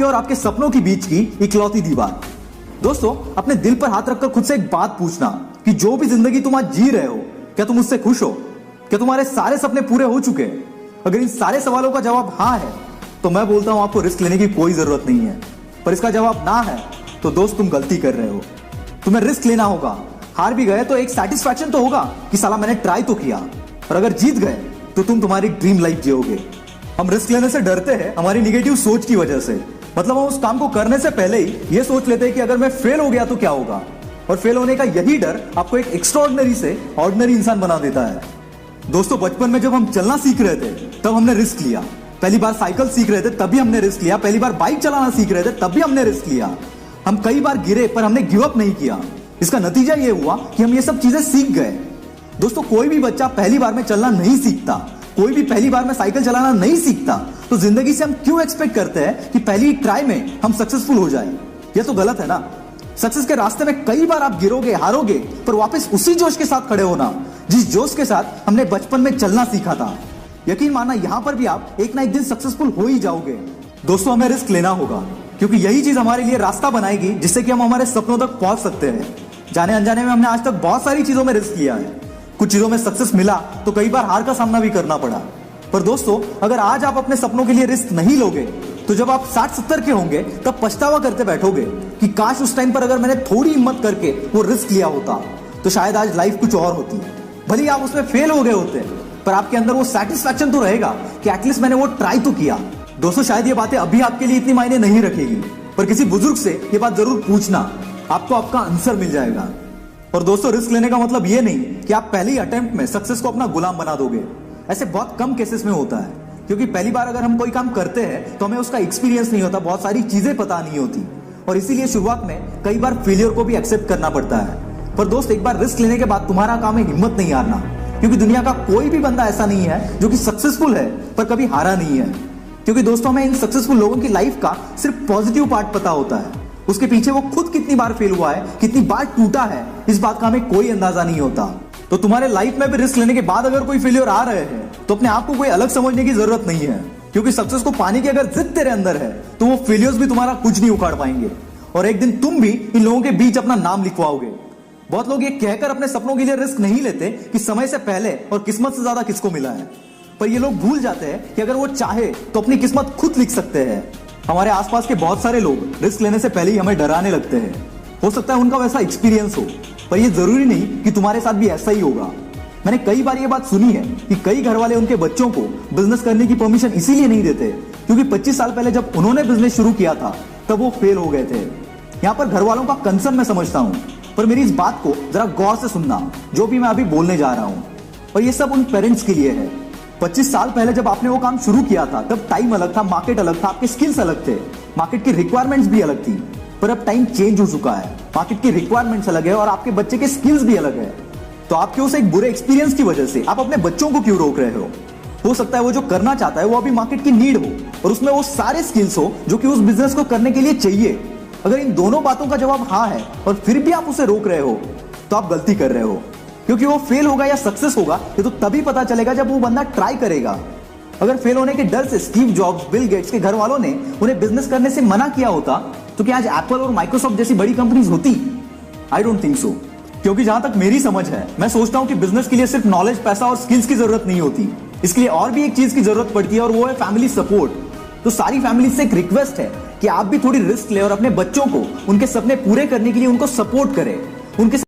आपके और आपके सपनों के बीच की इकलौती दीवार। दोस्तों, अपने दिल पर हाथ रखकर खुद से एक बात पूछना कि जो भी जिंदगी तुम आज जी रहे हो, क्या तुम उससे खुश हो? क्या तुम्हारे सारे सपने पूरे हो चुके हैं? अगर इन सारे सवालों का जवाब हाँ है तो मैं बोलता हूं आपको रिस्क लेने की कोई जरूरत नहीं है। पर इसका जवाब ना है तो दोस्त तुम गलती कर रहे हो। तुम्हें रिस्क लेना होगा। हार भी गए तो एक सेटिस्फैक्शन तो होगा कि साला मैंने ट्राई तो किया। और अगर जीत गए तो तुम तुम्हारी ड्रीम लाइफ जियोगे। हम रिस्क लेने से डरते हैं हमारी निगेटिव सोच की वजह से। मतलब हम उस काम को करने से पहले ही ये सोच लेते हैं कि अगर मैं फेल हो गया तो क्या होगा। और फेल होने का यही डर आपको एक एक्स्ट्राऑर्डिनरी से ऑर्डिनरी इंसान बना देता है। दोस्तों, बचपन में जब हम चलना सीख रहे थे तब हमने रिस्क लिया। पहली बार साइकिल सीख रहे थे तभी हमने रिस्क लिया। पहली बार बाइक चलाना सीख रहे थे तब भी हमने रिस्क लिया। हम कई बार गिरे पर हमने गिव अप नहीं किया। इसका नतीजा ये हुआ कि हम ये सब चीजें सीख गए। दोस्तों, कोई भी बच्चा पहली बार में चलना नहीं सीखता, कोई भी पहली बार में साइकिल चलाना नहीं सीखता। तो जिंदगी से हम क्यों एक्सपेक्ट करते हैं कि पहली ट्राई में हम सक्सेसफुल हो जाए? ये तो गलत है ना। सक्सेस के रास्ते में कई बार आप गिरोगे, हारोगे, पर वापस उसी जोश के साथ खड़े होना जिस जोश के साथ हमने बचपन में चलना सीखा था। यकीन मानना, यहां पर भी आप एक ना एक दिन सक्सेसफुल हो ही जाओगे। दोस्तों, हमें रिस्क लेना होगा क्योंकि यही चीज हमारे लिए रास्ता बनाएगी जिससे कि हम हमारे सपनों तक पहुंच सकते हैं। जाने अनजाने में हमने आज तक बहुत सारी चीजों में रिस्क लिया है। कुछ चीजों में सक्सेस मिला तो कई बार हार का सामना भी करना पड़ा। पर दोस्तों, अगर आज आप अपने सपनों के लिए रिस्क नहीं लोगे तो जब आप 60-70 के होंगे तब पछतावा करते बैठोगे कि काश उस टाइम पर अगर मैंने थोड़ी हिम्मत करके वो रिस्क लिया होता तो शायद आज लाइफ कुछ और होती। भले आप उसमें फेल हो गए होते पर आपके अंदर वो सेटिस्फैक्शन तो रहेगा कि एटलीस्ट मैंने वो ट्राई तो किया। दोस्तों, शायद ये बातें अभी आपके लिए इतनी मायने नहीं रखेगी, पर किसी बुजुर्ग से ये बात जरूर पूछना, आपको आपका आंसर मिल जाएगा। और दोस्तों, रिस्क लेने का मतलब ये नहीं कि आप पहली अटेम्प्ट में सक्सेस को अपना गुलाम बना दोगे। ऐसे बहुत कम केसेस में होता है, क्योंकि पहली बार अगर हम कोई काम करते हैं तो हमें उसका एक्सपीरियंस नहीं होता, बहुत सारी चीजें पता नहीं होती और इसीलिए शुरुआत में कई बार फेलियर को भी एक्सेप्ट करना पड़ता है। पर दोस्त, एक बार रिस्क लेने के बाद तुम्हारा काम है हिम्मत नहीं हारना, क्योंकि दुनिया का कोई भी बंदा ऐसा नहीं है जो कि सक्सेसफुल है पर कभी हारा नहीं है। क्योंकि दोस्तों, हमें इन सक्सेसफुल लोगों की लाइफ का सिर्फ पॉजिटिव पार्ट पता होता है, उसके पीछे वो खुद कितनी बार फेल हुआ है, कितनी बार टूटा है, इस बात का हमें कोई अंदाजा नहीं होता। तो तुम्हारे लाइफ में भी रिस्क लेने के बाद अगर कोई फेलियर आ रहे हैं तो अपने आप को कोई अलग समझने की जरूरत नहीं है, क्योंकि सक्सेस को पाने की अगर जिद तेरे अंदर है तो वो फेलियर्स भी तुम्हारा कुछ नहीं उखाड़ पाएंगे और एक दिन तुम भी इन लोगों के बीच अपना नाम लिखवाओगे। बहुत लोग ये कहकर अपने सपनों के लिए रिस्क नहीं लेते कि समय से पहले और किस्मत से ज्यादा किसको मिला है, पर ये लोग भूल जाते हैं कि अगर वो चाहे तो अपनी किस्मत खुद लिख सकते हैं। हमारे आसपास के बहुत सारे लोग रिस्क लेने से पहले ही हमें डराने लगते हैं। हो सकता है उनका वैसा एक्सपीरियंस हो, पर यह जरूरी नहीं कि तुम्हारे साथ भी ऐसा ही होगा। मैंने कई बार यह बात सुनी है कि कई घर वाले उनके बच्चों को बिजनेस करने की परमिशन इसीलिए नहीं देते क्योंकि 25 साल पहले जब उन्होंने बिजनेस शुरू किया था तब वो फेल हो गए थे। यहाँ पर घर वालों का कंसर्न मैं समझता हूँ, पर मेरी इस बात को जरा गौर से सुनना जो भी मैं अभी बोलने जा रहा हूँ। और ये सब उन पेरेंट्स के लिए है। 25 साल पहले जब आपने वो काम शुरू किया था तब टाइम अलग था, मार्केट अलग था, आपके स्किल्स अलग थे, मार्केट की रिक्वायरमेंट्स भी अलग थी। पर अब टाइम चेंज हो चुका है, मार्केट की रिक्वायरमेंट्स अलग है और आपके बच्चे के स्किल्स भी अलग है। तो आपके उस एक बुरे एक्सपीरियंस की वजह से आप अपने बच्चों को क्यों रोक रहे हो सकता है वो जो करना चाहता है वो अभी मार्केट की नीड हो और उसमें वो सारे स्किल्स हो जो कि उस बिजनेस को करने के लिए चाहिए। अगर इन दोनों बातों का जवाब हाँ है और फिर भी आप उसे रोक रहे हो तो आप गलती कर रहे हो, क्योंकि वो फेल होगा या सक्सेस होगा ये तो तभी पता चलेगा जब वो बंदा ट्राई करेगा। अगर फेल होने के डर से स्टीव जॉब्स, बिल गेट्स के घर वालों ने उन्हें बिजनेस करने से मना किया होता तो क्या आज एप्पल और माइक्रोसॉफ्ट जैसी बड़ी कंपनीज होती? I don't think so. क्योंकि जहां तक मेरी समझ है, मैं सोचता हूं कि बिजनेस के लिए सिर्फ नॉलेज, पैसा और स्किल्स की जरूरत नहीं होती, इसके लिए और भी एक चीज की जरूरत पड़ती है और वो है फैमिली सपोर्ट। तो सारी फैमिली से एक रिक्वेस्ट है कि आप भी थोड़ी रिस्क ले और अपने बच्चों को उनके सपने पूरे करने के लिए उनको सपोर्ट करें, उनके